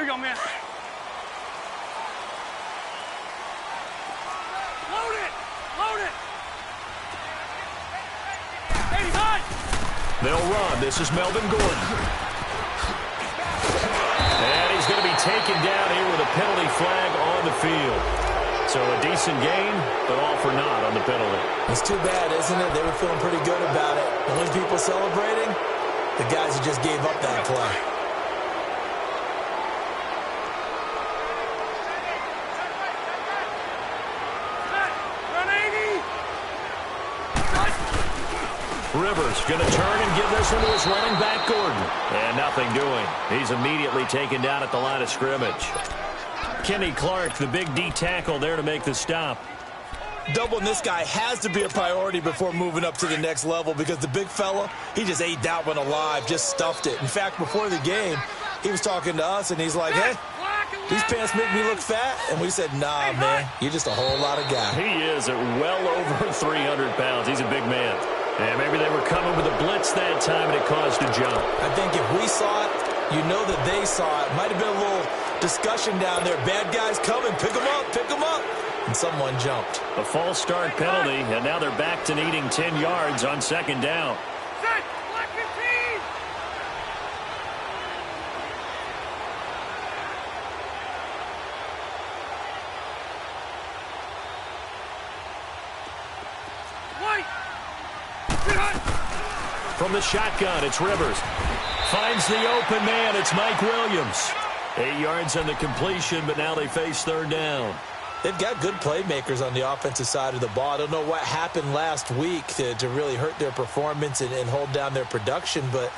we go, man. Load it! Load it! 85! They'll run. This is Melvin Gordon. And he's going to be taken down here with a penalty flag on the field. So a decent game, but all for naught on the penalty. It's too bad, isn't it? They were feeling pretty good about it. The only people celebrating, the guys who just gave up that play. Rivers going to turn and give this one to his running back, Gordon. And nothing doing. He's immediately taken down at the line of scrimmage. Kenny Clark, the big D tackle there to make the stop. Doubling this guy has to be a priority before moving up to the next level because the big fella, he just ate that one alive, just stuffed it. In fact, before the game, he was talking to us, and he's like, hey, these pants make me look fat. And we said, nah, man, you're just a whole lot of guy. He is at well over 300 pounds. He's a big man. And maybe they were coming with a blitz that time, and it caused a jump. I think if we saw it, you know that they saw it. Might have been a little discussion down there. Bad guys coming. Pick them up. Pick them up. And someone jumped. A false start penalty, and now they're back to needing 10 yards on second down. From the shotgun, it's Rivers. Finds the open man. It's Mike Williams. 8 yards on the completion, but now they face third down. They've got good playmakers on the offensive side of the ball. I don't know what happened last week to really hurt their performance and hold down their production, but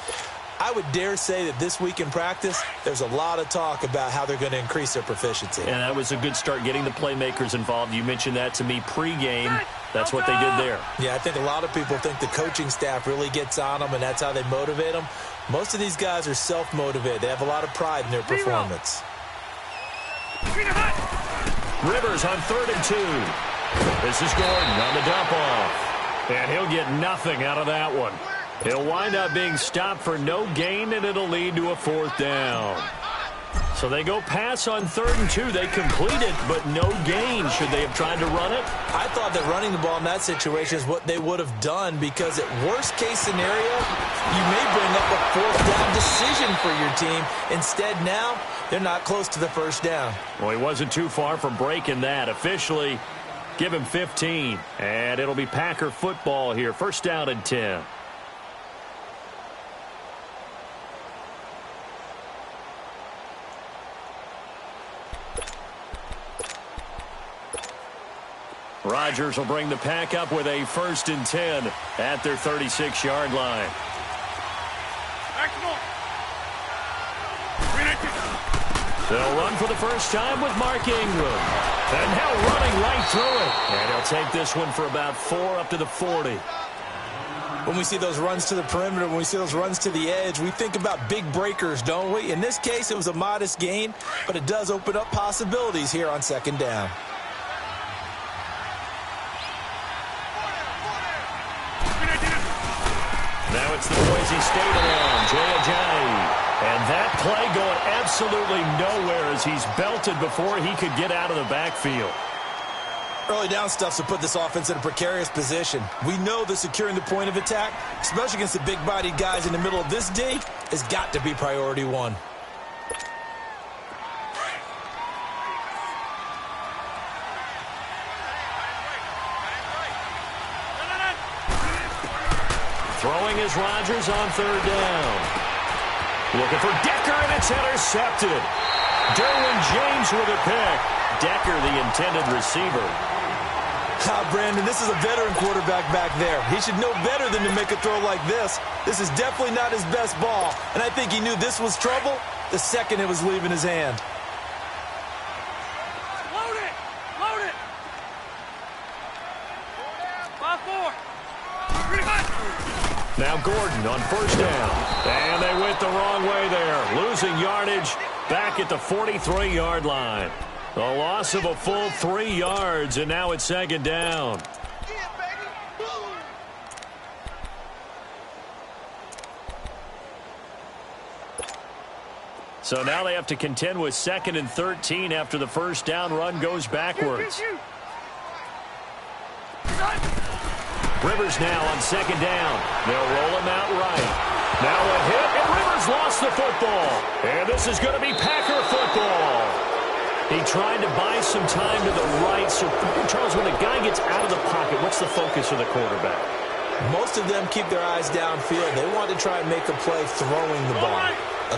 I would dare say that this week in practice, there's a lot of talk about how they're going to increase their proficiency. And that was a good start getting the playmakers involved. You mentioned that to me pregame. That's what they did there. Yeah, I think a lot of people think the coaching staff really gets on them, and that's how they motivate them. Most of these guys are self-motivated. They have a lot of pride in their performance. Rivers on 3rd and 2. This is Gordon on the dump off. And he'll get nothing out of that one. He'll wind up being stopped for no gain, and it'll lead to a 4th down. So they go pass on 3rd and 2. They complete it, but no gain. Should they have tried to run it? I thought that running the ball in that situation is what they would have done because at worst case scenario, you may bring up a 4th down decision for your team. Instead now, they're not close to the 1st down. Well, he wasn't too far from breaking that. Officially, give him 15. And it'll be Packer football here. 1st down and 10. Rodgers will bring the pack up with a 1st and 10 at their 36-yard line. They'll run for the first time with Mark Ingram. And now running right through it. And he'll take this one for about 4 up to the 40. When we see those runs to the perimeter, when we see those runs to the edge, we think about big breakers, don't we? In this case, it was a modest gain, but it does open up possibilities here on 2nd down. Now it's the Boise State alum, Jay Ajayi. And that play going absolutely nowhere as he's belted before he could get out of the backfield. Early down stuff to put this offense in a precarious position. We know that securing the point of attack, especially against the big-bodied guys in the middle of this D, has got to be priority 1. Throwing is Rodgers on 3rd down. Looking for Decker, and it's intercepted. Derwin James with a pick. Decker, the intended receiver. Brandon, this is a veteran quarterback back there. He should know better than to make a throw like this. This is definitely not his best ball, and I think he knew this was trouble the second it was leaving his hand. Load it! Load it! 5-4. Now Gordon on 1st down. And they went the wrong way there. Losing yardage back at the 43-yard line. A loss of a full 3 yards, and now it's 2nd down. So now they have to contend with 2nd and 13 after the first down run goes backwards. Rivers now on 2nd down. They'll roll him out right. Now a hit, and Rivers lost the football. And this is going to be Packer football. He tried to buy some time to the right. So, Charles, when a guy gets out of the pocket, what's the focus of the quarterback? Most of them keep their eyes downfield. They want to try and make a play throwing the ball.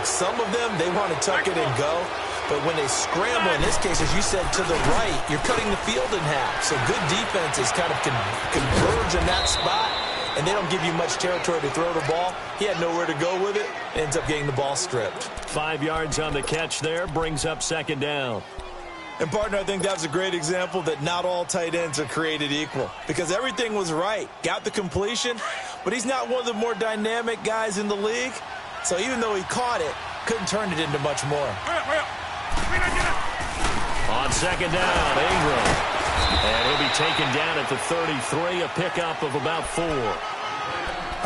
Some of them, they want to tuck it and go. But when they scramble, in this case, as you said, to the right, you're cutting the field in half. So good defenses kind of converge in that spot, and they don't give you much territory to throw the ball. He had nowhere to go with it. Ends up getting the ball stripped. 5 yards on the catch there, brings up 2nd down. And, partner, I think that was a great example that not all tight ends are created equal, because everything was right. Got the completion, but he's not one of the more dynamic guys in the league. So even though he caught it, couldn't turn it into much more. On 2nd down, Ingram. And he'll be taken down at the 33, a pickup of about 4.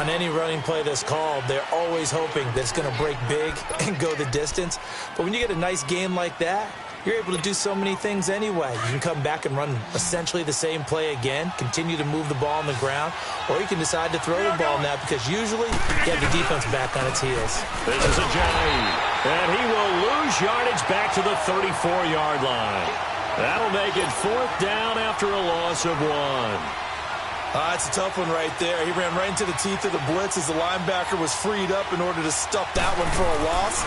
On any running play that's called, they're always hoping that it's going to break big and go the distance. But when you get a nice game like that, you're able to do so many things anyway. You can come back and run essentially the same play again, continue to move the ball on the ground, or you can decide to throw the ball now because usually you have the defense back on its heels. This is Ajayi, and he will lose yardage back to the 34-yard line. That'll make it 4th down after a loss of 1. That's a tough one right there. He ran right into the teeth of the blitz as the linebacker was freed up in order to stuff that one for a loss.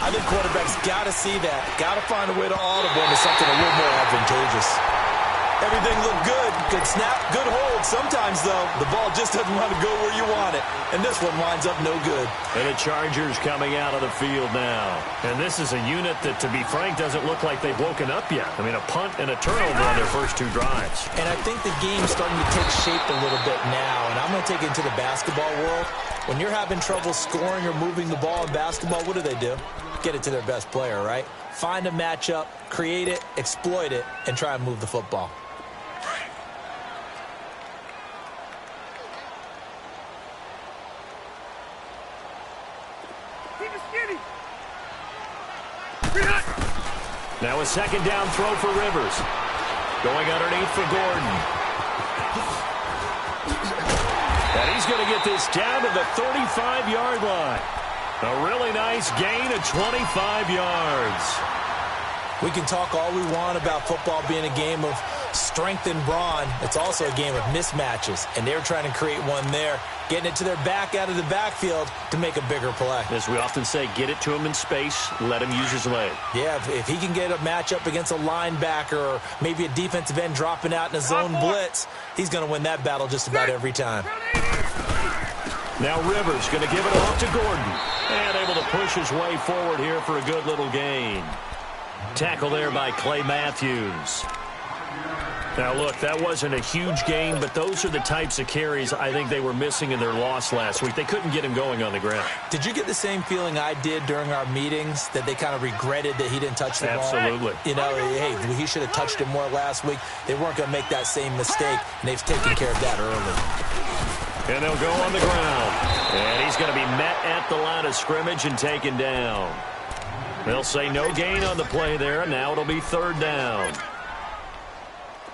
I think quarterbacks got to see that. Got to find a way to audible into something a little more advantageous. Everything looked good. Good snap, good hold. Sometimes, though, the ball just doesn't want to go where you want it. And this one winds up no good. And the Chargers coming out of the field now. And this is a unit that, to be frank, doesn't look like they've woken up yet. I mean, a punt and a turnover on their first 2 drives. And I think the game's starting to take shape a little bit now. And I'm going to take it into the basketball world. When you're having trouble scoring or moving the ball in basketball, what do? Get it to their best player, right? Find a matchup, create it, exploit it, and try and move the football. Now a 2nd down throw for Rivers. Going underneath for Gordon. And he's going to get this down to the 35-yard line. A really nice gain of 25 yards. We can talk all we want about football being a game of strength and brawn. It's also a game of mismatches, and they're trying to create one there, getting it to their back out of the backfield to make a bigger play. As we often say, get it to him in space, let him use his leg. Yeah, if he can get a matchup against a linebacker or maybe a defensive end dropping out in a zone blitz, he's going to win that battle just about every time. Now Rivers going to give it off to Gordon. And able to push his way forward here for a good little gain. Tackle there by Clay Matthews. Now, look, that wasn't a huge gain, but those are the types of carries I think they were missing in their loss last week. They couldn't get him going on the ground. Did you get the same feeling I did during our meetings, that they kind of regretted that he didn't touch the ball? Absolutely. You know, hey, he should have touched it more last week. They weren't going to make that same mistake, and they've taken care of that early. And they'll go on the ground. And he's going to be met at the line of scrimmage and taken down. They'll say no gain on the play there, and now it'll be 3rd down.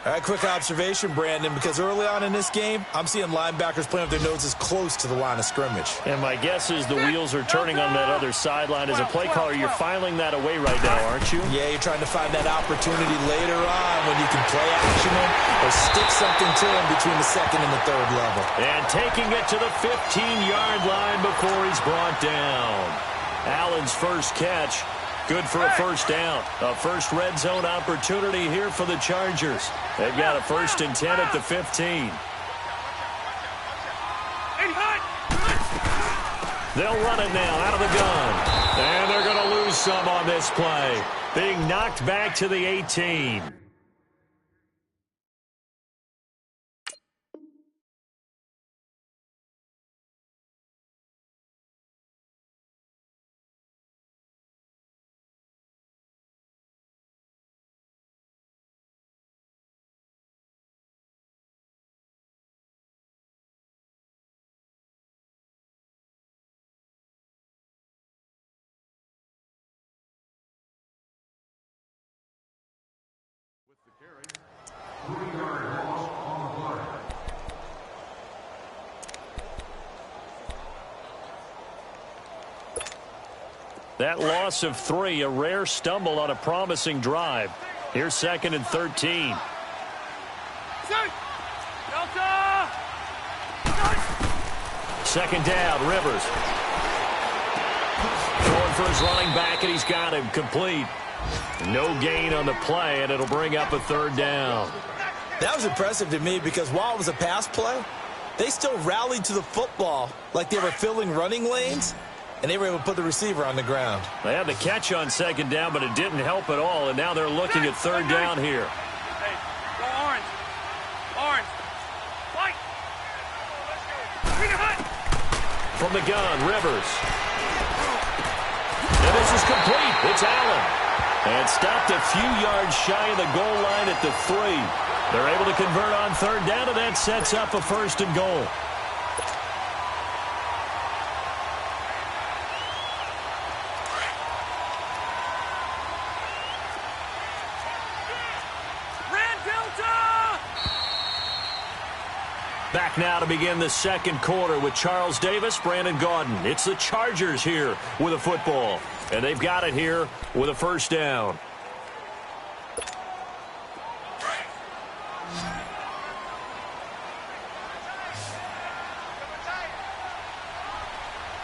All right, quick observation, Brandon, because early on in this game, I'm seeing linebackers playing with their noses close to the line of scrimmage. And my guess is the wheels are turning on that other sideline. As a play caller, you're filing that away right now, aren't you? Yeah, you're trying to find that opportunity later on when you can play action him or stick something to him between the 2nd and the 3rd level. And taking it to the 15-yard line before he's brought down. Allen's first catch. Good for a 1st down. A first red zone opportunity here for the Chargers. They've got a 1st and 10 at the 15. They'll run it now out of the gun. And they're going to lose some on this play. Being knocked back to the 18. That loss of 3, a rare stumble on a promising drive. Here's 2nd and 13. Delta! 2nd down, Rivers. Going for his running back, and he's got him complete. No gain on the play, and it'll bring up a 3rd down. That was impressive to me because while it was a pass play, they still rallied to the football like they were filling running lanes, and they were able to put the receiver on the ground. They had the catch on 2nd down, but it didn't help at all, and now they're looking at 3rd down here. Hey, go orange. Orange. White. Bring it hot. From the gun, Rivers. And this is complete. It's Allen. And stopped a few yards shy of the goal line at the 3. They're able to convert on 3rd down, and that sets up a 1st and goal. Back now to begin the 2nd quarter with Charles Davis, Brandon Gaudin. It's the Chargers here with a football, and they've got it here with a 1st down.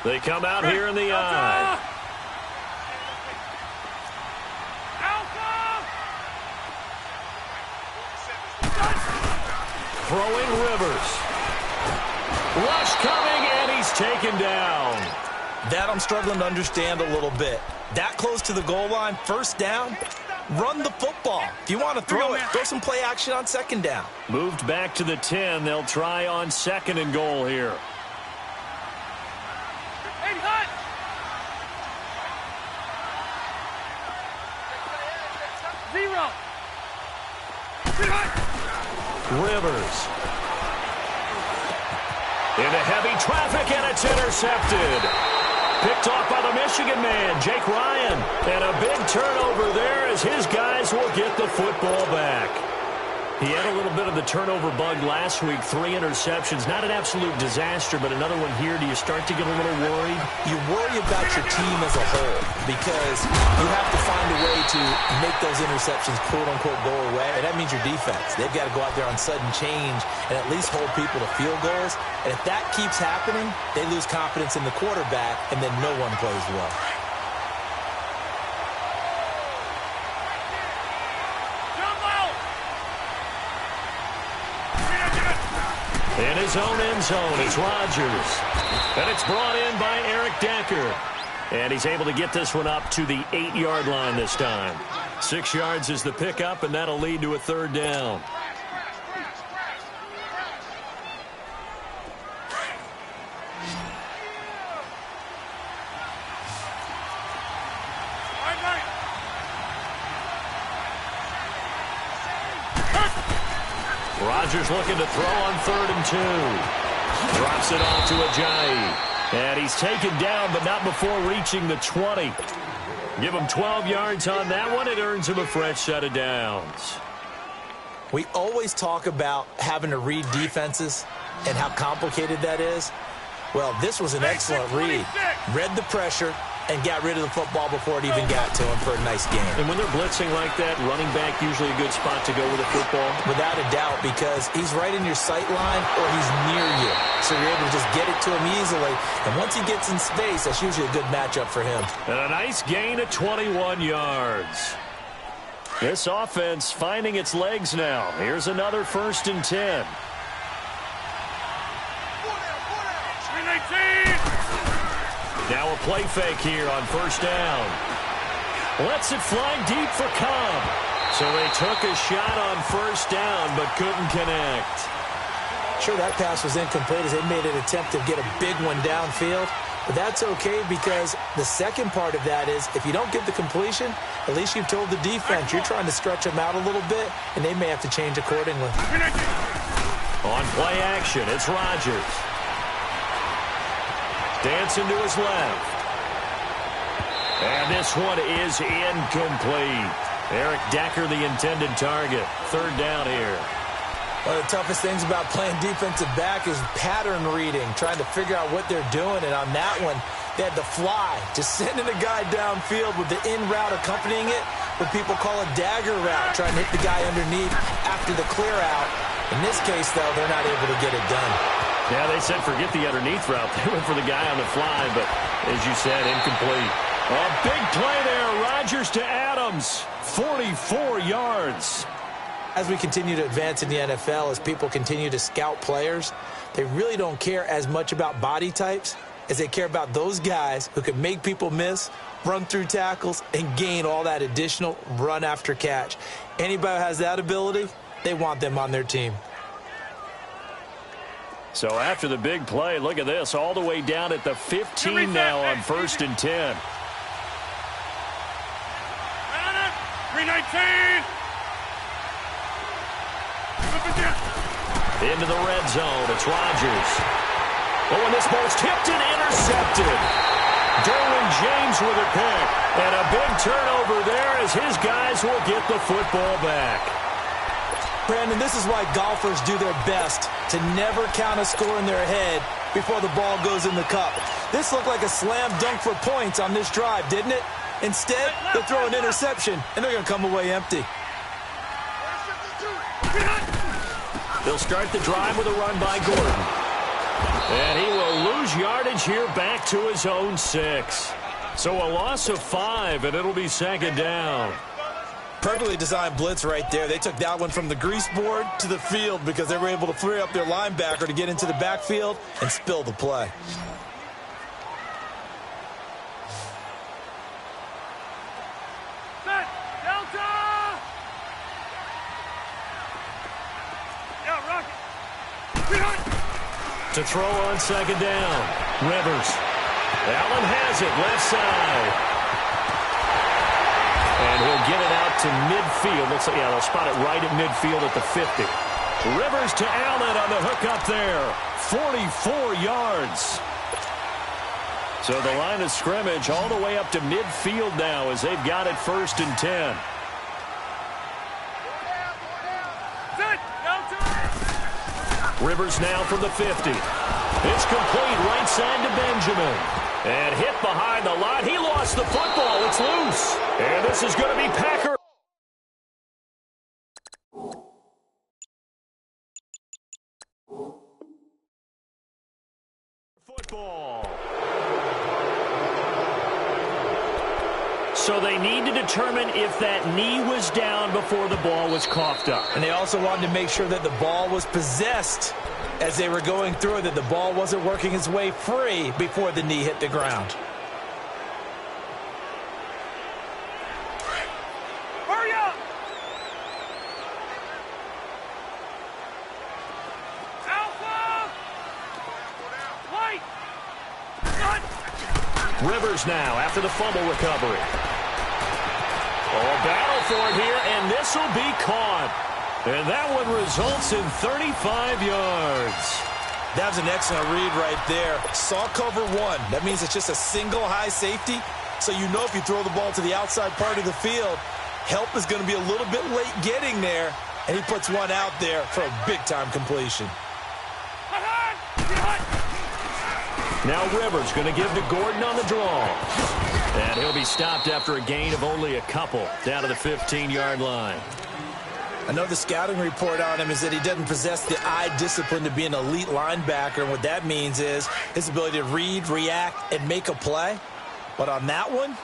They come out here in the eye. Throwing Rivers. Rush coming, and he's taken down. That I'm struggling to understand a little bit. That close to the goal line, 1st down, run the football. If you want to throw it, throw some play action on 2nd down. Moved back to the 10. They'll try on 2nd and goal here. Rivers. Into heavy traffic, and it's intercepted. Picked off by the Michigan man, Jake Ryan. And a big turnover there as his guys will get the football back. He had a little bit of the turnover bug last week, 3 interceptions. Not an absolute disaster, but another one here. Do you start to get a little worried? You worry about your team as a whole because you have to find a way to make those interceptions, quote-unquote, go away, and that means your defense. They've got to go out there on sudden change and at least hold people to field goals. And if that keeps happening, they lose confidence in the quarterback, and then no one plays well. In his own end zone, it's Rodgers. And it's brought in by Eric Decker. And he's able to get this one up to the 8-yard line this time. 6 yards is the pickup, and that'll lead to a 3rd down. Rodgers looking to throw on 3rd and 2. Drops it off to Ajayi. And he's taken down, but not before reaching the 20. Give him 12 yards on that one. It earns him a fresh set of downs. We always talk about having to read defenses and how complicated that is. Well, this was an excellent read. Read the pressure and got rid of the football before it even got to him for a nice game. And when they're blitzing like that, running back usually a good spot to go with the football? Without a doubt, because he's right in your sight line or he's near you. So you're able to just get it to him easily. And once he gets in space, that's usually a good matchup for him. And a nice gain of 21 yards. This offense finding its legs now. Here's another 1st and 10. Now a play fake here on 1st down. Lets it fly deep for Cobb. So they took a shot on 1st down but couldn't connect. Sure, that pass was incomplete as they made an attempt to get a big one downfield. But that's okay because the second part of that is if you don't get the completion, at least you've told the defense you're trying to stretch them out a little bit, and they may have to change accordingly. On play action, it's Rodgers. Dancing to his left. And this one is incomplete. Eric Decker, the intended target. 3rd down here. One of the toughest things about playing defensive back is pattern reading, trying to figure out what they're doing. And on that one, They had the fly, just sending a guy downfield with the in route accompanying it, what people call a dagger route, trying to hit the guy underneath after the clear out. In this case, though, they're not able to get it done. Yeah, they said forget the underneath route. They went for the guy on the fly, but as you said, incomplete. A big play there. Rodgers to Adams. 44 yards. As we continue to advance in the NFL, as people continue to scout players, they really don't care as much about body types as they care about those guys who can make people miss, run through tackles, and gain all that additional run after catch. Anybody who has that ability, they want them on their team. So after the big play, look at this, all the way down at the 15 now on 1st and 10. 319. Into the red zone, it's Rodgers. Oh, and this ball's tipped and intercepted. Derwin James with a pick. And a big turnover there as his guys will get the football back. Brandon, this is why golfers do their best to never count a score in their head before the ball goes in the cup. This looked like a slam dunk for points on this drive, didn't it? Instead, they'll throw an interception, and they're going to come away empty. They'll start the drive with a run by Gordon. And he will lose yardage here back to his own 6. So a loss of 5, and it'll be 2nd down. Perfectly designed blitz right there. They took that one from the grease board to the field because they were able to free up their linebacker to get into the backfield and spill the play. Set. Delta. Yeah, Rocket. To throw on 2nd down. Rivers. Allen has it, left side. And he'll get it out to midfield. Looks like, yeah, they'll spot it right at midfield at the 50. Rivers to Allen on the hook up there. 44 yards. So the line of scrimmage all the way up to midfield now as they've got it 1st and 10. Rivers now from the 50. It's complete right side to Benjamin. And hit behind the line. He lost the football. It's loose. And this is going to be Packer. Football. So they need to determine if that knee was down before the ball was coughed up. And they also wanted to make sure that the ball was possessed as they were going through, that the ball wasn't working its way free before the knee hit the ground. Hurry up! Alpha! White! Cut! Rivers now after the fumble recovery. Oh, battle for it here, and this will be caught. And that one results in 35 yards. That was an excellent read right there. Saw cover 1. That means it's just a single high safety. So you know if you throw the ball to the outside part of the field, help is going to be a little bit late getting there. And he puts one out there for a big-time completion. Now Rivers going to give to Gordon on the draw. And he'll be stopped after a gain of only a couple down to the 15-yard line. I know the scouting report on him is that he doesn't possess the eye discipline to be an elite linebacker. And what that means is his ability to read, react, and make a play. But on that one,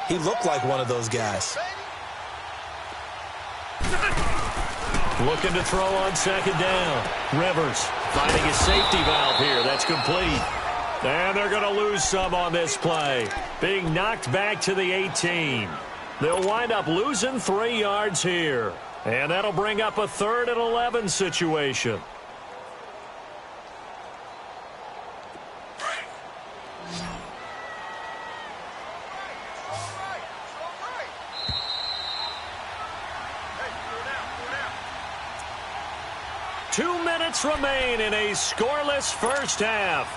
he looked like one of those guys. Looking to throw on 2nd down. Rivers finding his safety valve here. That's complete. And they're going to lose some on this play. Being knocked back to the 18. They'll wind up losing 3 yards here. And that'll bring up a 3rd and 11 situation. Two minutes remain in a scoreless first half.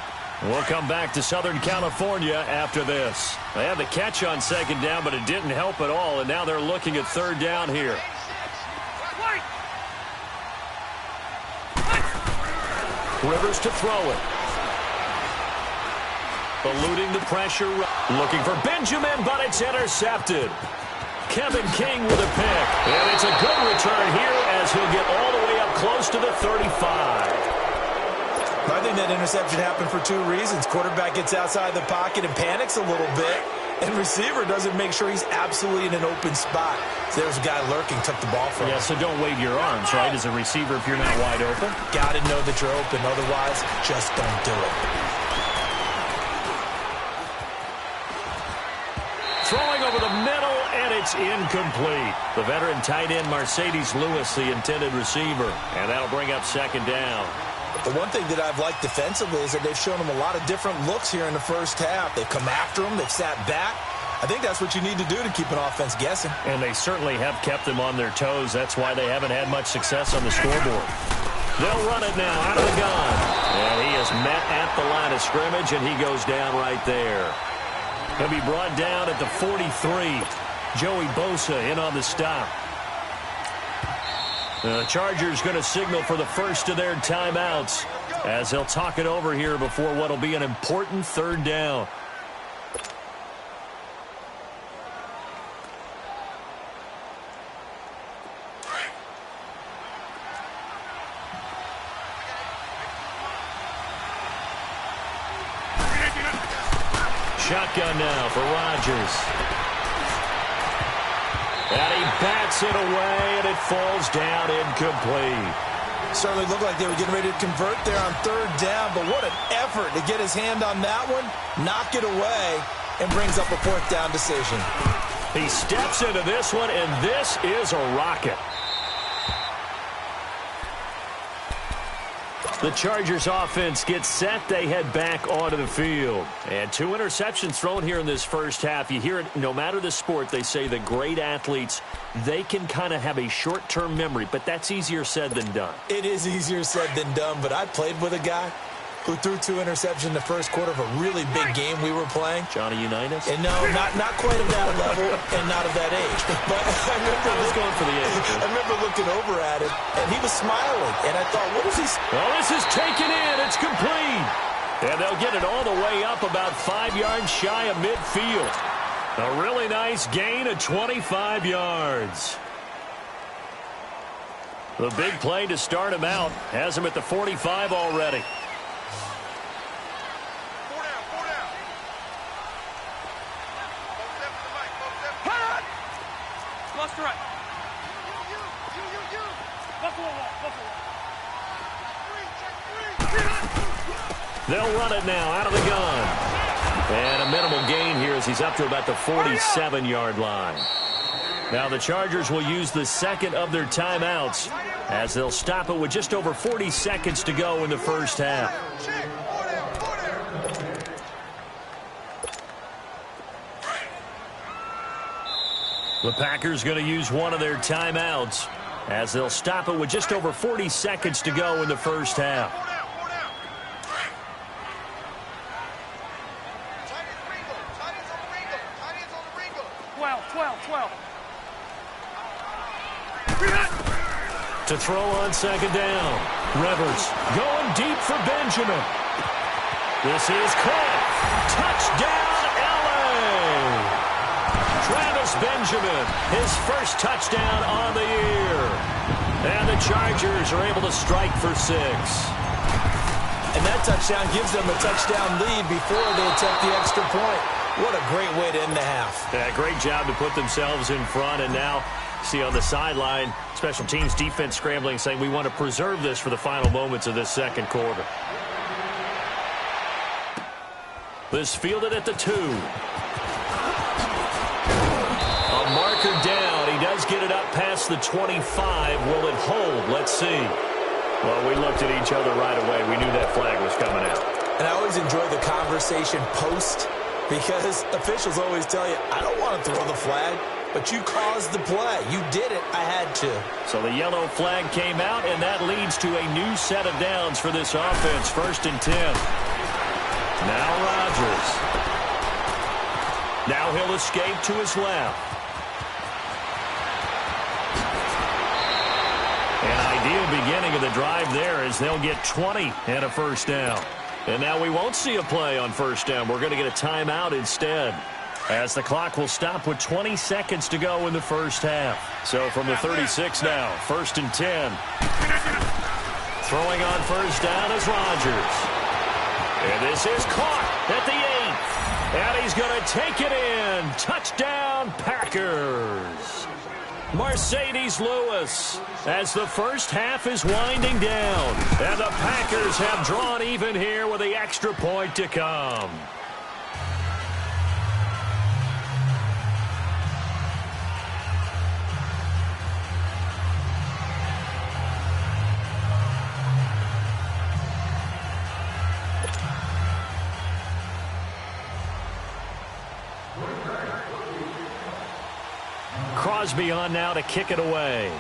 We'll come back to Southern California after this. They had the catch on 2nd down, but it didn't help at all, and now they're looking at 3rd down here. Rivers to throw it. eluding the pressure. Looking for Benjamin, but it's intercepted. Kevin King with a pick. And it's a good return here as he'll get all the way up close to the 35. I think that interception happened for two reasons. Quarterback gets outside the pocket and panics a little bit, and receiver doesn't make sure he's absolutely in an open spot. So there's a guy lurking, took the ball from him. Yeah, so don't wave your arms, right, as a receiver if you're not wide open. Got to know that you're open. Otherwise, just don't do it. Throwing over the middle, and it's incomplete. The veteran tight end Mercedes Lewis, the intended receiver. And that'll bring up second down. The one thing that I've liked defensively is that they've shown him a lot of different looks here in the first half. They've come after him. They've sat back. I think that's what you need to do to keep an offense guessing. And they certainly have kept them on their toes. That's why they haven't had much success on the scoreboard. They'll run it now out of the gun. And he is met at the line of scrimmage, and he goes down right there. He'll be brought down at the 43. Joey Bosa in on the stop. The Chargers going to signal for the first of their timeouts as they'll talk it over here before what will be an important third down. Shotgun now for Rodgers. And he bats it away, and it falls down incomplete. Certainly looked like they were getting ready to convert there on third down, but what an effort to get his hand on that one, knock it away, and brings up a fourth down decision. He steps into this one, and this is a rocket. The Chargers offense gets set. They head back onto the field. And two interceptions thrown here in this first half. You hear it no matter the sport. They say the great athletes, they can kind of have a short-term memory, but that's easier said than done. It is easier said than done, but I played with a guy who threw two interceptions in the first quarter of a really big game we were playing. Johnny Unitas? And no, not quite of that level and not of that age. But I was going for the age. I remember looking over at him, and he was smiling. And I thought, what is he? Well, this is taken in. It's complete. And they'll get it all the way up about 5 yards shy of midfield. A really nice gain of 25 yards. The big play to start him out has him at the 45 already. Right. They'll run it now out of the gun. And a minimal gain here as he's up to about the 47-yard line. Now the Chargers will use the second of their timeouts as they'll stop it with just over 40 seconds to go in the first half. The Packers going to use one of their timeouts as they'll stop it with just over 40 seconds to go in the first half. 12. To throw on second down. Rivers going deep for Benjamin. This is caught. Touchdown, LA! Travis Benjamin, his first touchdown on the year. And the Chargers are able to strike for 6. And that touchdown gives them a touchdown lead before they attempt the extra point. What a great way to end the half. Yeah, great job to put themselves in front. And now, see on the sideline, special teams defense scrambling, saying we want to preserve this for the final moments of this second quarter. This fielded at the 2. A marker down. He does get it up past the 25. Will it hold? Let's see. Well, we looked at each other right away. We knew that flag was coming out. And I always enjoy the conversation post because officials always tell you, I don't want to throw the flag, but you caused the play. You did it. I had to. So the yellow flag came out, and that leads to a new set of downs for this offense. 1st and 10. Now Rodgers. Now he'll escape to his left. An ideal beginning of the drive there as they'll get 20 and a first down. And now we won't see a play on first down. We're going to get a timeout instead, as the clock will stop with 20 seconds to go in the first half. So from the 36 now, 1st and 10. Throwing on first down is Rodgers. And this is caught at the 8. And he's going to take it in. Touchdown, Packers. Mercedes Lewis, as the first half is winding down. And the Packers have drawn even here with the extra point to come. Crosby on now to kick it away.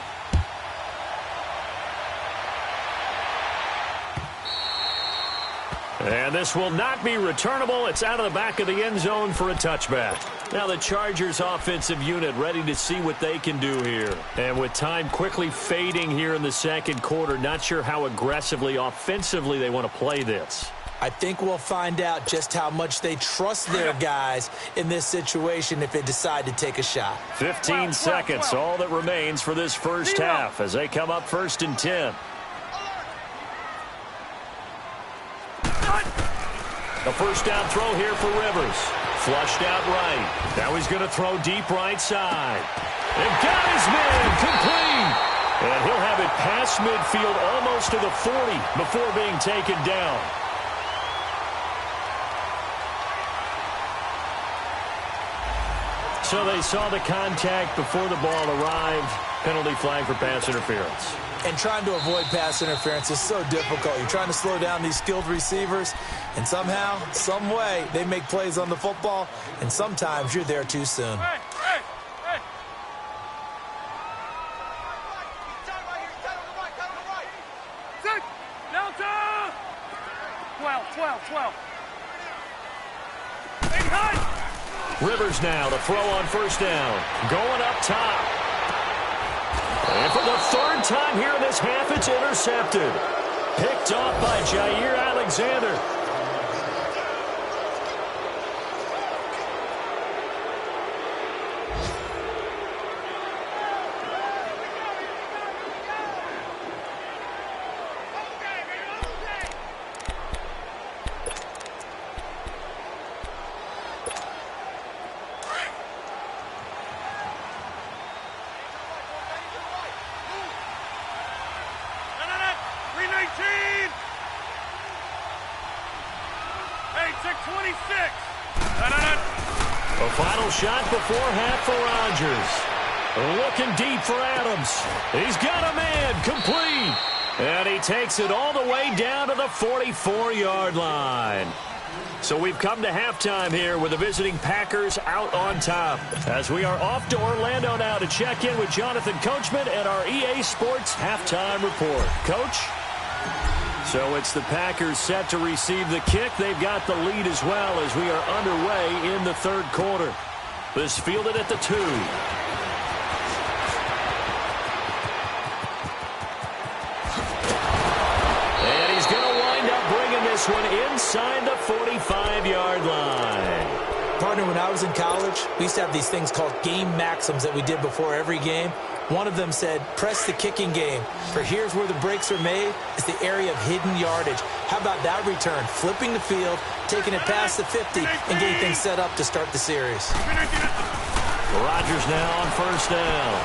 And this will not be returnable. It's out of the back of the end zone for a touchback. Now the Chargers offensive unit ready to see what they can do here. And with time quickly fading here in the second quarter, not sure how aggressively, offensively they want to play this. I think we'll find out just how much they trust their guys in this situation if they decide to take a shot. 15 seconds, all that remains for this first half as they come up 1st and 10. The first down throw here for Rivers. Flushed out right. Now he's going to throw deep right side. And got his man complete. And he'll have it past midfield almost to the 40 before being taken down. So they saw the contact before the ball arrived. Penalty flag for pass interference. And trying to avoid pass interference is so difficult. You're trying to slow down these skilled receivers, and somehow, some way, they make plays on the football, and sometimes you're there too soon. Hey! Six! Delta! 12. Big hut! Rivers now to throw on first down. Going up top. And for the third time here in this half, it's intercepted. Picked off by Jair Alexander. A final shot before half for Rodgers. Looking deep for Adams. He's got a man, complete. And he takes it all the way down to the 44-yard line. So we've come to halftime here with the visiting Packers out on top. As we are off to Orlando now to check in with Jonathan Coachman and our EA Sports halftime report. Coach? So it's the Packers set to receive the kick. They've got the lead as well as we are underway in the third quarter. This fielded at the 2. And he's going to wind up bringing this one inside the 45-yard line. Partner, when I was in college, we used to have these things called game maxims that we did before every game. One of them said, press the kicking game. For here's where the breaks are made. It's the area of hidden yardage. How about that return? Flipping the field, taking it past the 50, and getting things set up to start the series. Rodgers now on first down.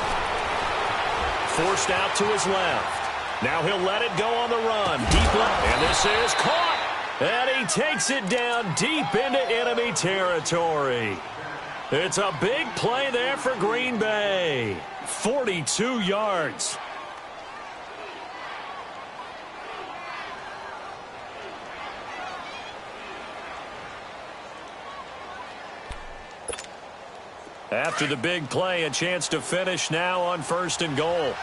Forced out to his left. Now he'll let it go on the run. Deep left. And this is caught. And he takes it down deep into enemy territory. It's a big play there for Green Bay. 42 yards. After the big play, a chance to finish now on first and goal.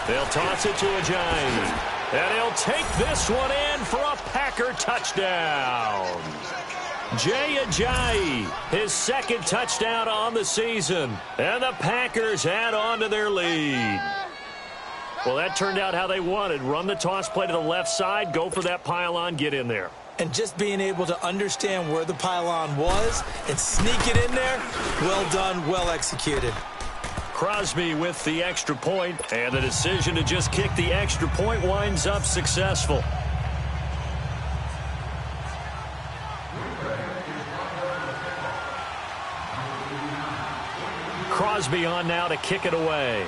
They'll toss it to Ajayi. And he'll take this one in for a Packer touchdown. Jay Ajayi, his second touchdown on the season. And the Packers add on to their lead. Well, that turned out how they wanted. Run the toss play to the left side, go for that pylon, get in there. And just being able to understand where the pylon was and sneak it in there, well done, well executed. Crosby with the extra point, and the decision to just kick the extra point winds up successful. Crosby on now to kick it away.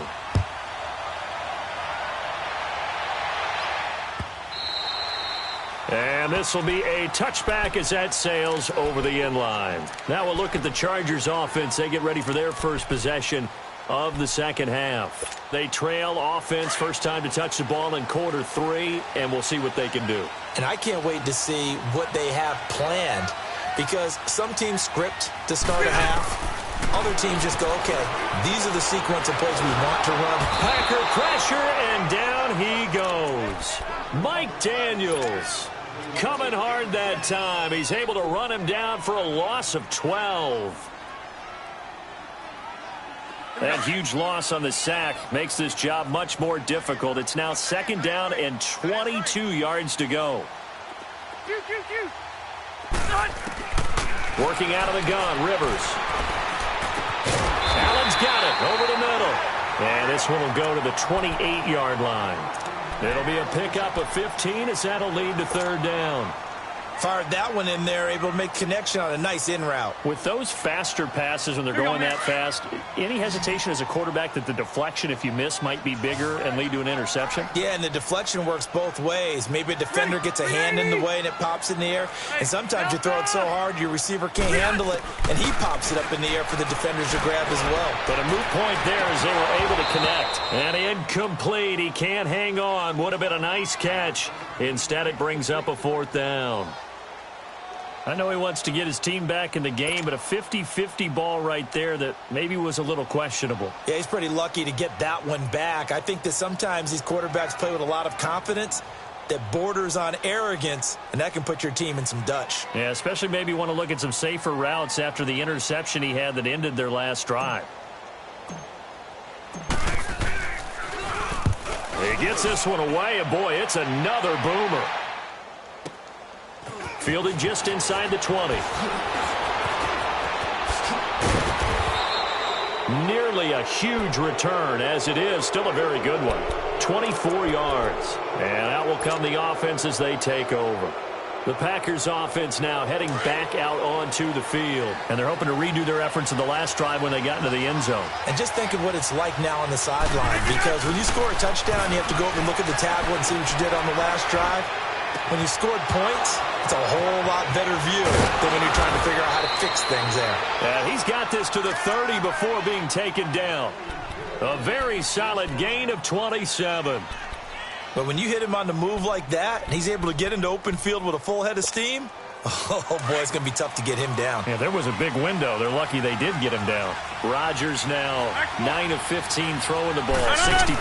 And this will be a touchback as that sails over the end line. Now we'll look at the Chargers offense. They get ready for their first possession of the second half. They trail offense, first time to touch the ball in quarter 3, and we'll see what they can do. And I can't wait to see what they have planned, because some teams script to start a half. Other teams just go, okay, these are the sequence of plays we want to run. Packer pressure, and down he goes. Mike Daniels coming hard that time. He's able to run him down for a loss of 12. That huge loss on the sack makes this job much more difficult. It's now second down and 22 yards to go. Working out of the gun, Rivers. Allen's got it over the middle. And this one will go to the 28-yard line. It'll be a pickup of 15 as that'll lead to third down. Fired that one in there, able to make connection on a nice in route. With those faster passes when they're going that fast, any hesitation as a quarterback that the deflection, if you miss, might be bigger and lead to an interception? Yeah, and the deflection works both ways. Maybe a defender gets a hand in the way and it pops in the air. And sometimes you throw it so hard your receiver can't handle it, and he pops it up in the air for the defenders to grab as well. But a moot point there as they were able to connect. And incomplete. He can't hang on. Would have been a nice catch. Instead, it brings up a fourth down. I know he wants to get his team back in the game, but a 50-50 ball right there that maybe was a little questionable. Yeah, he's pretty lucky to get that one back. I think that sometimes these quarterbacks play with a lot of confidence that borders on arrogance, and that can put your team in some Dutch. Yeah, especially maybe want to look at some safer routes after the interception he had that ended their last drive. He gets this one away, and boy, it's another boomer. Fielded just inside the 20. Nearly a huge return, as it is. Still a very good one. 24 yards. And out will come the offense as they take over. The Packers offense now heading back out onto the field. And they're hoping to redo their efforts in the last drive when they got into the end zone. And just think of what it's like now on the sideline, because when you score a touchdown, you have to go over and look at the tablet and see what you did on the last drive. When you scored points, it's a whole lot better view than when you're trying to figure out how to fix things there. And he's got this to the 30 before being taken down. A very solid gain of 27. But when you hit him on the move like that, and he's able to get into open field with a full head of steam, oh, boy, it's going to be tough to get him down. Yeah, there was a big window. They're lucky they did get him down. Rodgers now 9 of 15 throwing the ball, 60%.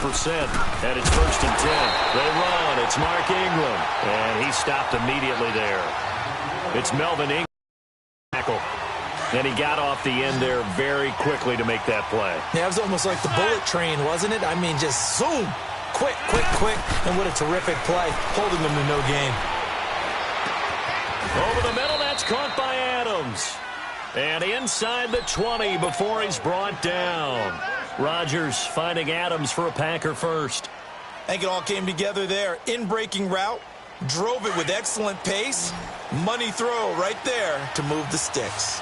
And it's first and 10. They run. It's Mark Ingram. And he stopped immediately there. It's Melvin Ingram. Tackle. And he got off the end there very quickly to make that play. Yeah, it was almost like the bullet train, wasn't it? I mean, just zoom. Quick, quick, quick. And what a terrific play, holding them to no gain. Over the middle, that's caught by Adams. And inside the 20 before he's brought down. Rodgers finding Adams for a Packer first. I think it all came together there. In-breaking route, drove it with excellent pace. Money throw right there to move the sticks.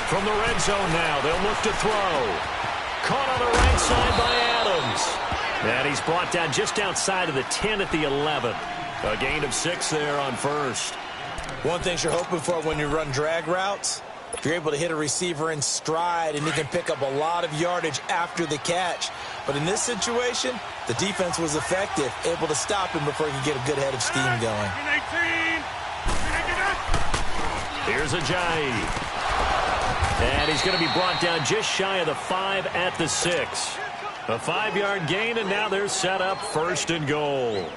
From the red zone now, they'll look to throw. Caught on the right side by Adams. And he's brought down just outside of the 10 at the 11. A gain of 6 there on first. One thing you're hoping for when you run drag routes, if you're able to hit a receiver in stride and you can pick up a lot of yardage after the catch. But in this situation, the defense was effective, able to stop him before he could get a good head of steam going. Here's Ajayi. And he's going to be brought down just shy of the 5 at the 6. A 5-yard gain, and now they're set up first and goal.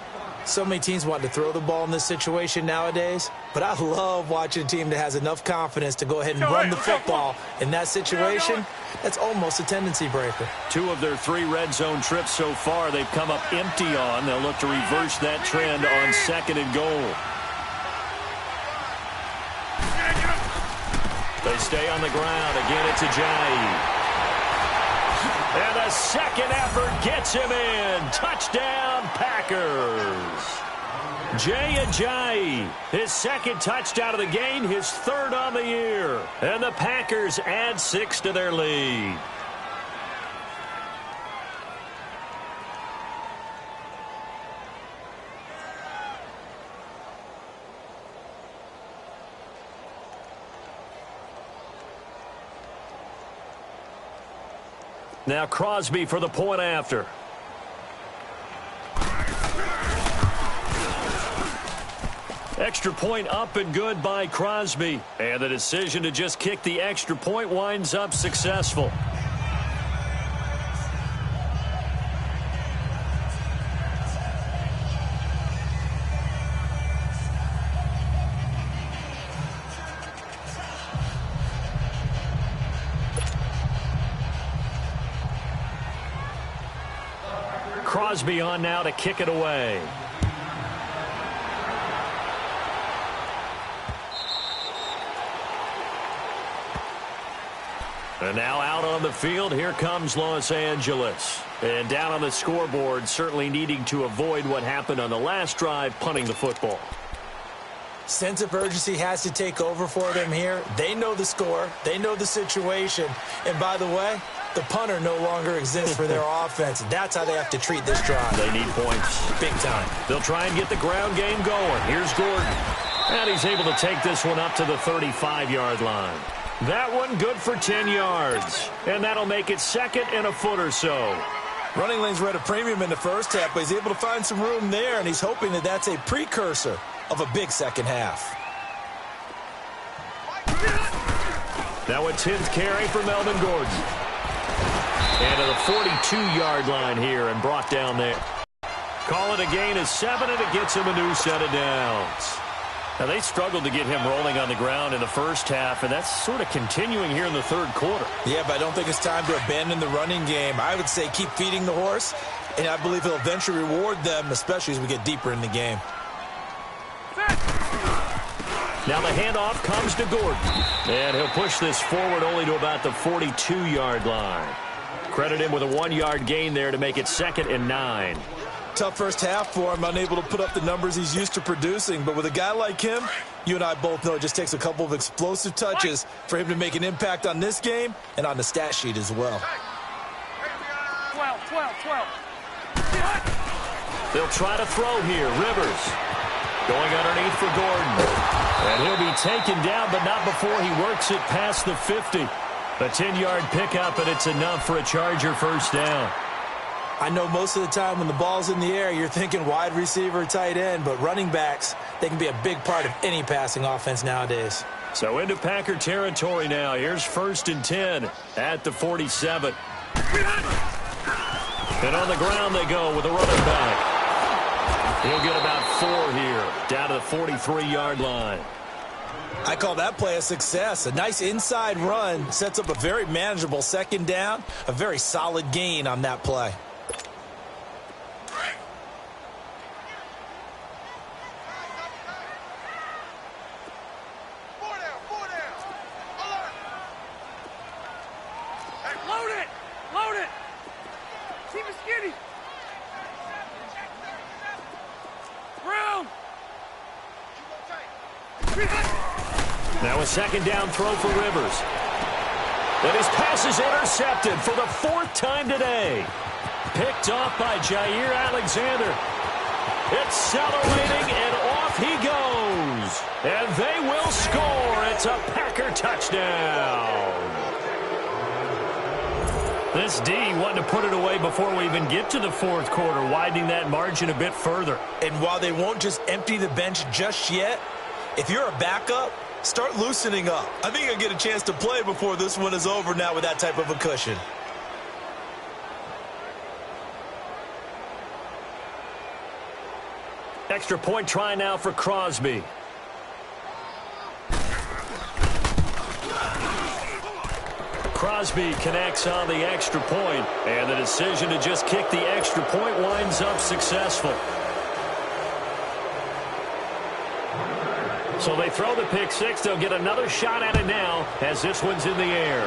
So many teams want to throw the ball in this situation nowadays, but I love watching a team that has enough confidence to go ahead and run the football. In that situation, that's almost a tendency breaker. 2 of their 3 red zone trips so far, they've come up empty on. They'll look to reverse that trend on 2nd and goal. They stay on the ground. Again, it's Ajayi. And the second effort gets him in. Touchdown, Packers. Jay Ajayi, his 2nd touchdown of the game, his 3rd on the year. And the Packers add 6 to their lead. Now Crosby for the point after. Extra point up and good by Crosby. And the decision to just kick the extra point winds up successful. Crosby on now to kick it away. And now out on the field, here comes Los Angeles. And down on the scoreboard, certainly needing to avoid what happened on the last drive, punting the football. Sense of urgency has to take over for them here. They know the score. They know the situation. And by the way, the punter no longer exists for their offense. That's how they have to treat this drive. They need points. Big time. They'll try and get the ground game going. Here's Gordon. And he's able to take this one up to the 35-yard line. That one good for 10 yards. And that'll make it 2nd and a foot or so. Running lanes were at a premium in the first half, but he's able to find some room there, and he's hoping that that's a precursor of a big second half. Now a 10th carry for Melvin Gordon. And to the 42-yard line here and brought down there. Call it a gain of 7, and it gets him a new set of downs. Now, they struggled to get him rolling on the ground in the first half, and that's sort of continuing here in the 3rd quarter. Yeah, but I don't think it's time to abandon the running game. I would say keep feeding the horse, and I believe he'll eventually reward them, especially as we get deeper in the game. Now the handoff comes to Gordon, and he'll push this forward only to about the 42-yard line. Credit him with a 1-yard gain there to make it 2nd and 9. Tough first half for him, unable to put up the numbers he's used to producing. But with a guy like him, you and I both know it just takes a couple of explosive touches for him to make an impact on this game and on the stat sheet as well. 12. They'll try to throw here. Rivers going underneath for Gordon. And he'll be taken down, but not before he works it past the 50. A 10-yard pickup, and it's enough for a Charger first down. I know most of the time when the ball's in the air, you're thinking wide receiver, tight end, but running backs, they can be a big part of any passing offense nowadays. So into Packer territory now. Here's 1st and 10 at the 47. And on the ground they go with a running back. He'll get about 4 here, down to the 43-yard line. I call that play a success. A nice inside run sets up a very manageable 2nd down, a very solid gain on that play. Load it. Keep it skinny. Brown. Now a 2nd down throw for Rivers. And his pass is intercepted for the 4th time today. Picked off by Jair Alexander. Accelerating, and off he goes. And they will score. It's a Packer touchdown. This D wanting to put it away before we even get to the 4th quarter, widening that margin a bit further. And while they won't just empty the bench just yet, if you're a backup, start loosening up. I think you'll get a chance to play before this one is over now with that type of a cushion. Extra point try now for Crosby. Crosby connects on the extra point, and the decision to just kick the extra point winds up successful. So they throw the pick six. They'll get another shot at it now as this one's in the air.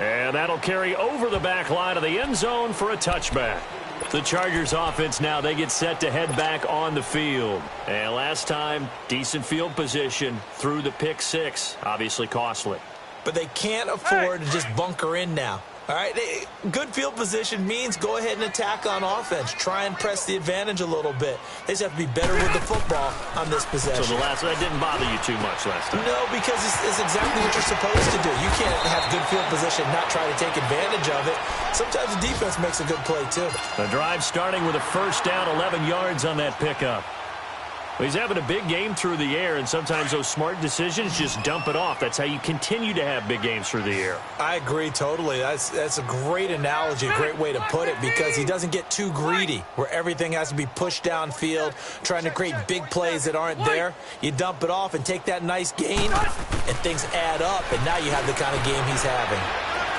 And that'll carry over the back line of the end zone for a touchback. The Chargers offense now, they get set to head back on the field. And last time, decent field position through the pick six. Obviously costly. But they can't afford to just bunker in now. All right, good field position means go ahead and attack on offense. Try and press the advantage a little bit. They just have to be better with the football on this possession. So that didn't bother you too much last time? No, because it's exactly what you're supposed to do. You can't have good field position, not try to take advantage of it. Sometimes the defense makes a good play, too. The drive starting with a first down, 11 yards on that pickup. Well, he's having a big game through the air, and sometimes those smart decisions just dump it off. That's how you continue to have big games through the air. I agree totally. That's a great analogy, a great way to put it, because he doesn't get too greedy where everything has to be pushed downfield, trying to create big plays that aren't there. You dump it off and take that nice gain, and things add up, and now you have the kind of game he's having.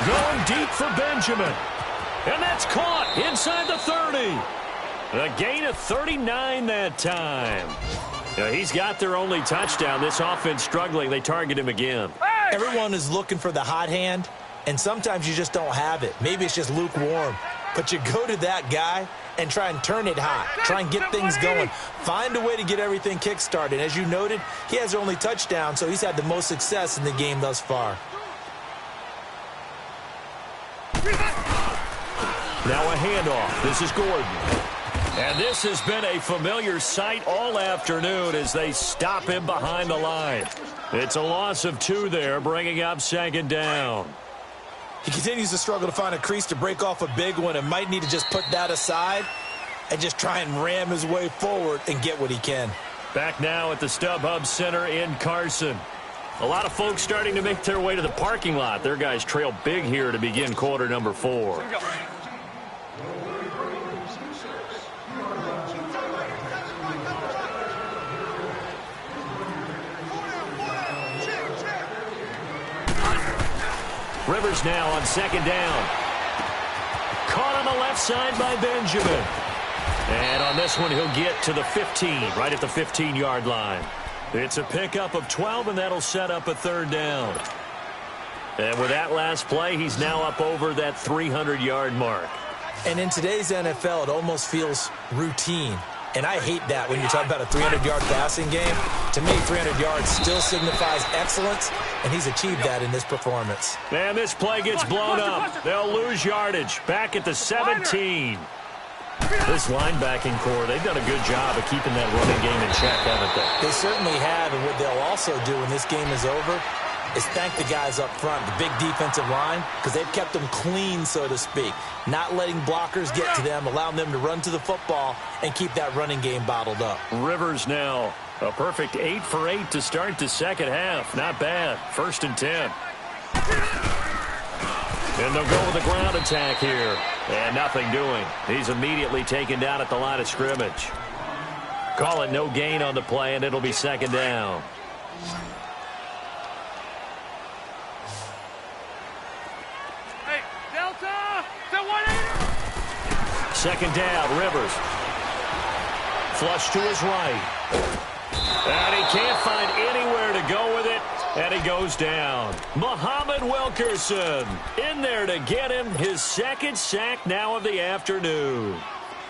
Going deep for Benjamin. And that's caught inside the 30. A gain of 39 that time. He's got their only touchdown. This offense struggling. They target him again. Everyone is looking for the hot hand, and sometimes you just don't have it. Maybe it's just lukewarm. But you go to that guy and try and turn it hot. Try and get things going. Find a way to get everything kick-started. As you noted, he has their only touchdown, so he's had the most success in the game thus far. Now a handoff. This is Gordon. And this has been a familiar sight all afternoon as they stop him behind the line. It's a loss of 2 there, bringing up second down. He continues to struggle to find a crease to break off a big one and might need to just put that aside and just try and ram his way forward and get what he can. Back now at the StubHub Center in Carson. A lot of folks starting to make their way to the parking lot. Their guys trail big here to begin quarter number 4. Rivers now on second down. Caught on the left side by Benjamin. And on this one, he'll get to the 15, right at the 15-yard line. It's a pickup of 12, and that'll set up a third down. And with that last play, he's now up over that 300-yard mark. And in today's NFL, it almost feels routine. And I hate that when you talk about a 300-yard passing game. To me, 300 yards still signifies excellence, and he's achieved that in this performance. And this play gets blown up. They'll lose yardage. Back at the 17. This linebacking core, they've done a good job of keeping that running game in check, haven't they? They certainly have, and what they'll also do when this game is over is thank the guys up front, the big defensive line, because they've kept them clean, so to speak. Not letting blockers get to them, allowing them to run to the football and keep that running game bottled up. Rivers now, a perfect 8 for 8 to start the second half. Not bad. 1st and 10. And they'll go with the ground attack here. And nothing doing. He's immediately taken down at the line of scrimmage. Call it no gain on the play, and it'll be second down. Second down, Rivers. Flush to his right. And he can't find anywhere to go with it, and he goes down. Muhammad Wilkerson in there to get him his second sack now of the afternoon.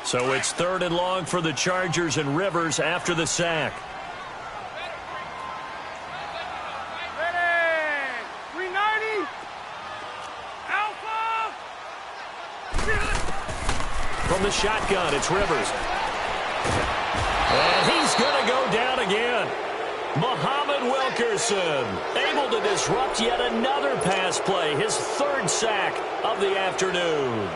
So it's 3rd and long for the Chargers, and Rivers after the sack. From the shotgun, it's Rivers. And he's going to go down again. Muhammad Wilkerson able to disrupt yet another pass play. His 3rd sack of the afternoon.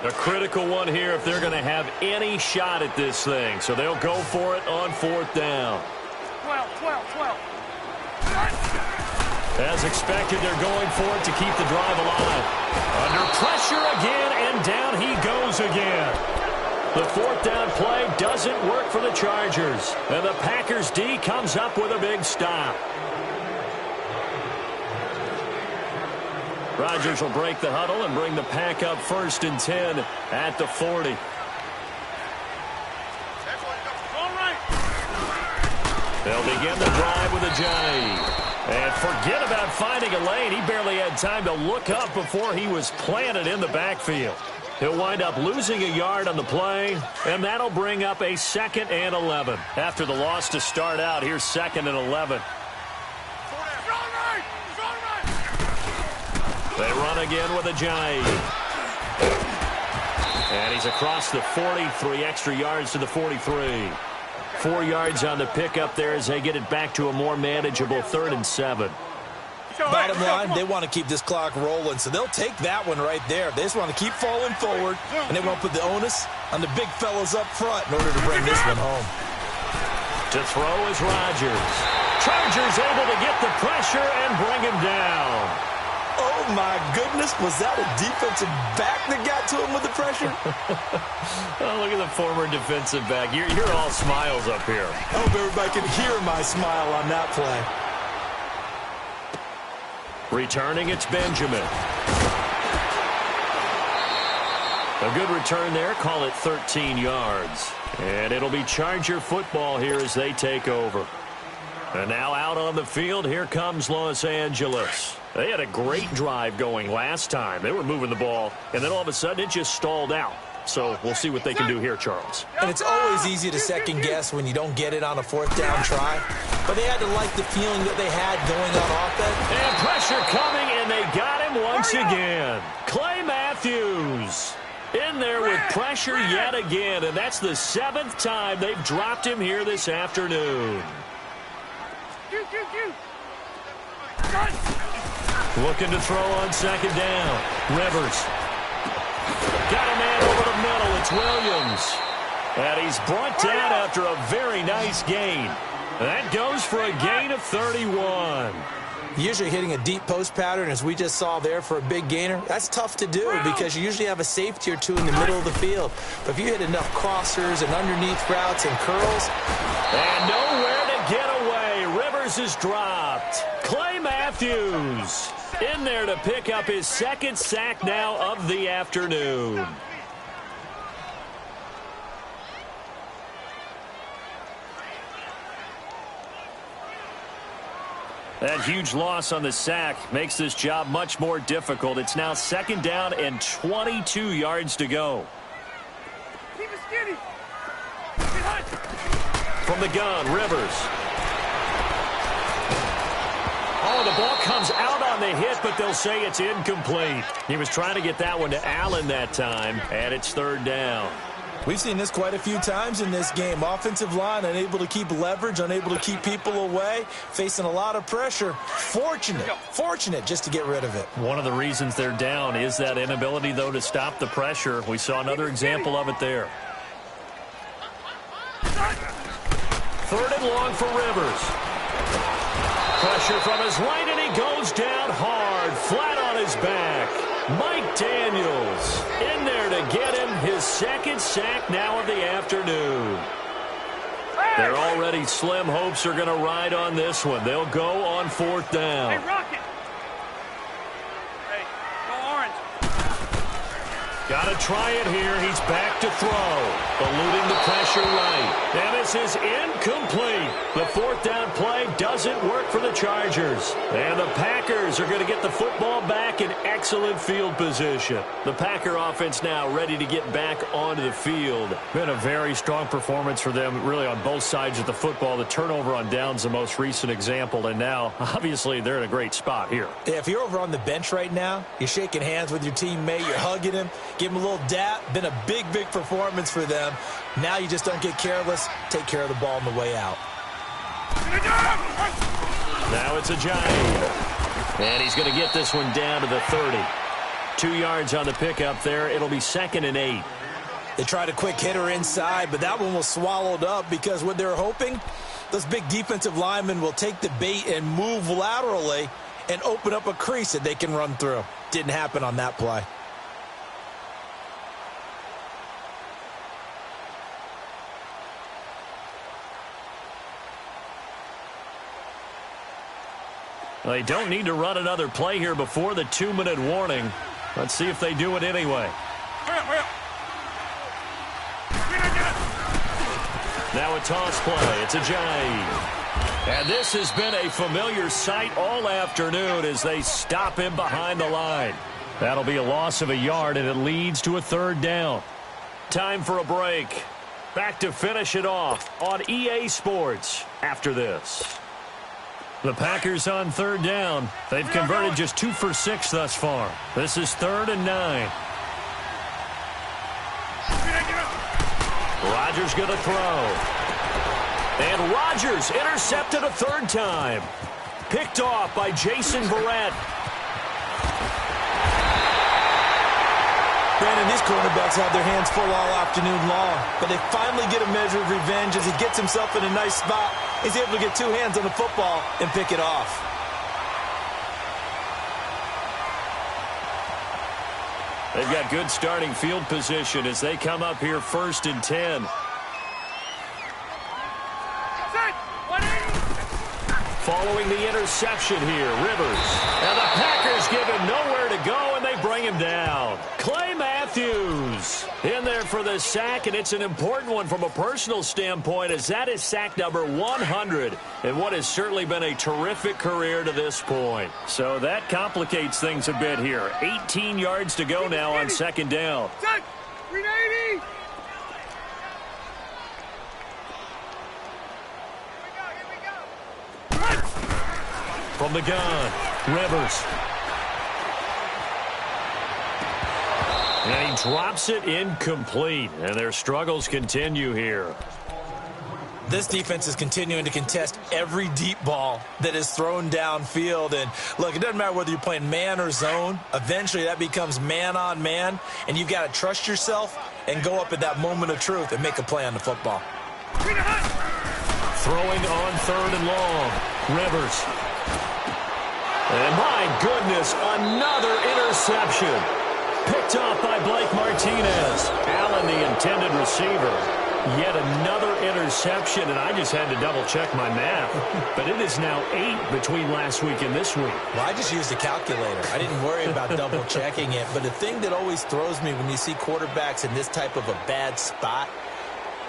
A critical one here if they're going to have any shot at this thing. So they'll go for it on 4th down. 12. As expected, they're going for it to keep the drive alive. Under pressure again, and and down he goes again. The fourth down play doesn't work for the Chargers, and the Packers D comes up with a big stop. Rodgers will break the huddle and bring the Pack up 1st and 10 at the 40. They'll begin the drive with a Johnny. And forget about finding a lane. He barely had time to look up before he was planted in the backfield. He'll wind up losing a yard on the play, and that'll bring up a 2nd and 11. After the loss to start out, here's 2nd and 11. They run again with a Johnny. And he's across the 40, 3 extra yards to the 43. 4 yards on the pickup there as they get it back to a more manageable 3rd and 7. Bottom line, they want to keep this clock rolling, so they'll take that one right there. They just want to keep falling forward, and they want to put the onus on the big fellas up front in order to bring this one home. To throw is Rodgers. Chargers able to get the pressure and bring him down. Oh, my goodness. Was that a defensive back that got to him with the pressure? Oh, look at the former defensive back. You're all smiles up here. I hope everybody can hear my smile on that play. Returning, it's Benjamin. A good return there. Call it 13 yards. And it'll be Charger football here as they take over. And now out on the field, here comes Los Angeles. They had a great drive going last time. They were moving the ball, and then all of a sudden it just stalled out. So we'll see what they can do here, Charles. And it's always easy to second guess when you don't get it on a 4th down try. But they had to like the feeling that they had going on offense. And pressure coming, and they got him once again. Clay Matthews in there with pressure yet again, and that's the 7th time they've dropped him here this afternoon. Looking to throw on 2nd down. Rivers. Got a man over the middle. It's Williams. And he's brought down after a very nice gain. That goes for a gain of 31. Usually hitting a deep post pattern, as we just saw there, for a big gainer, that's tough to do because you usually have a safety or two in the middle of the field. But if you hit enough crossers and underneath routes and curls. And nowhere to get away. Rivers is dropped. Clay Matthews in there to pick up his 2nd sack now of the afternoon. That huge loss on the sack makes this job much more difficult. It's now 2nd down and 22 yards to go. Keep it skinny. From the gun, Rivers. Oh, the ball comes out on the hit, but they'll say it's incomplete. He was trying to get that one to Allen that time, and it's 3rd down. We've seen this quite a few times in this game. Offensive line unable to keep leverage, unable to keep people away, facing a lot of pressure. Fortunate just to get rid of it. One of the reasons they're down is that inability, though, to stop the pressure. We saw another example of it there. 3rd and long for Rivers. Pressure from his right, and he goes down hard, flat on his back. Mike Daniels in there to get him his 2nd sack now of the afternoon. Their already slim hopes are going to ride on this one. They'll go on 4th down. Hey, Rocket. Hey, go orange. Got to try it here. He's back to throw. Eluding the pressure right. And this is incomplete. The 4th down play doesn't work for the Chargers. And the Packers are going to get the football back in excellent field position. The Packer offense now ready to get back onto the field. Been a very strong performance for them, really, on both sides of the football. The turnover on downs, the most recent example. And now, obviously, they're in a great spot here. Yeah, if you're over on the bench right now, you're shaking hands with your teammate, you're hugging him, give him a little dap. Been a big performance for them. Now you just don't get careless. Take care of the ball on the way out. Now it's a Giant. And he's going to get this one down to the 30. 2 yards on the pickup there. It'll be 2nd and 8. They tried a quick hitter inside, but that one was swallowed up because what they're hoping, those big defensive linemen will take the bait and move laterally and open up a crease that they can run through. Didn't happen on that play. They don't need to run another play here before the 2-minute warning. Let's see if they do it anyway. Now a toss play. It's a Ajayi. And this has been a familiar sight all afternoon as they stop him behind the line. That'll be a loss of a yard, and it leads to a 3rd down. Time for a break. Back to finish it off on EA Sports after this. The Packers on 3rd down. They've converted just 2 for 6 thus far. This is 3rd and 9. Rodgers going to throw. And Rodgers intercepted a 3rd time. Picked off by Jason Verrett. Brandon, these cornerbacks have their hands full all afternoon long, but they finally get a measure of revenge as he gets himself in a nice spot. He's able to get 2 hands on the football and pick it off. They've got good starting field position as they come up here 1st and 10. Following the interception here, Rivers. And the Packers give him nowhere to go, and they bring him down. Clay Matthews in there for the sack, and it's an important one from a personal standpoint as that is sack number 100 in what has certainly been a terrific career to this point. So that complicates things a bit here. 18 yards to go now on 2nd down. 390! From the gun, Rivers. And he drops it incomplete, and their struggles continue here. This defense is continuing to contest every deep ball that is thrown downfield. And, look, it doesn't matter whether you're playing man or zone. Eventually, that becomes man-on-man, and you've got to trust yourself and go up at that moment of truth and make a play on the football. Throwing on 3rd and long, Rivers. And my goodness, another interception. Picked off by Blake Martinez. Allen, the intended receiver. Yet another interception, and I just had to double-check my math. But it is now 8 between last week and this week. Well, I just used a calculator. I didn't worry about double-checking it. But the thing that always throws me when you see quarterbacks in this type of a bad spot,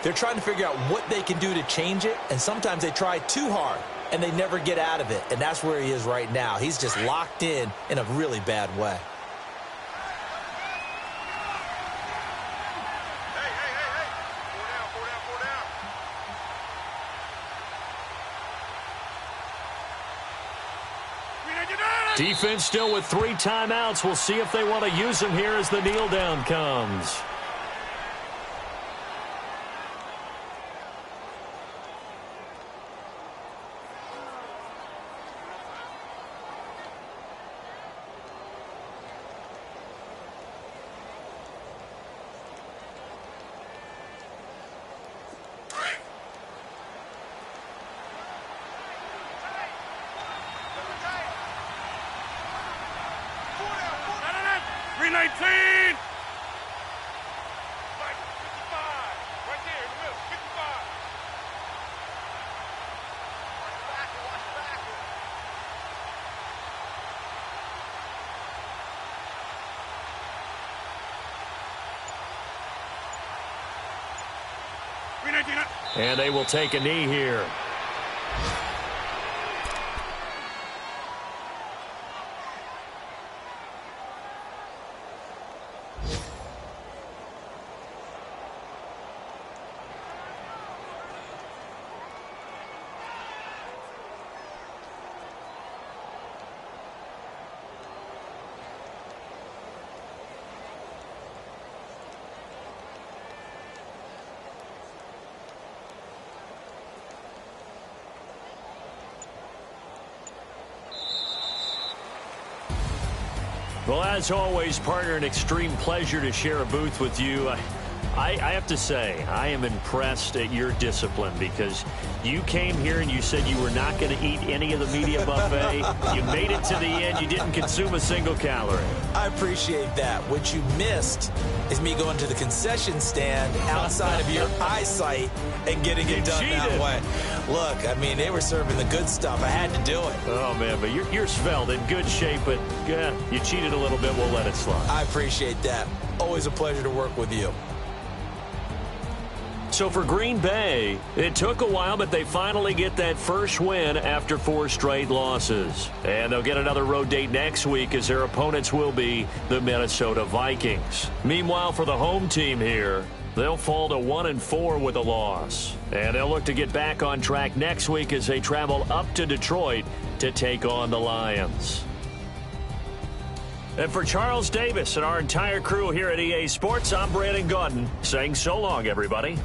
they're trying to figure out what they can do to change it, and sometimes they try too hard, and they never get out of it. And that's where he is right now. He's just locked in a really bad way. Defense still with 3 timeouts. We'll see if they want to use them here as the kneel down comes. And they will take a knee here. Well, as always, partner, an extreme pleasure to share a booth with you. I have to say, I am impressed at your discipline because you came here and you said you were not going to eat any of the media buffet. You made it to the end. You didn't consume a single calorie. I appreciate that. What you missed is me going to the concession stand outside of your eyesight and getting it done that way. Look, I mean, they were serving the good stuff. I had to do it. Oh, man, but you're svelte, in good shape, but you cheated a little bit. We'll let it slide. I appreciate that. Always a pleasure to work with you. So for Green Bay, it took a while, but they finally get that first win after 4 straight losses. And they'll get another road date next week as their opponents will be the Minnesota Vikings. Meanwhile, for the home team here, they'll fall to 1-4 with a loss. And they'll look to get back on track next week as they travel up to Detroit to take on the Lions. And for Charles Davis and our entire crew here at EA Sports, I'm Brandon Gaudin saying so long, everybody.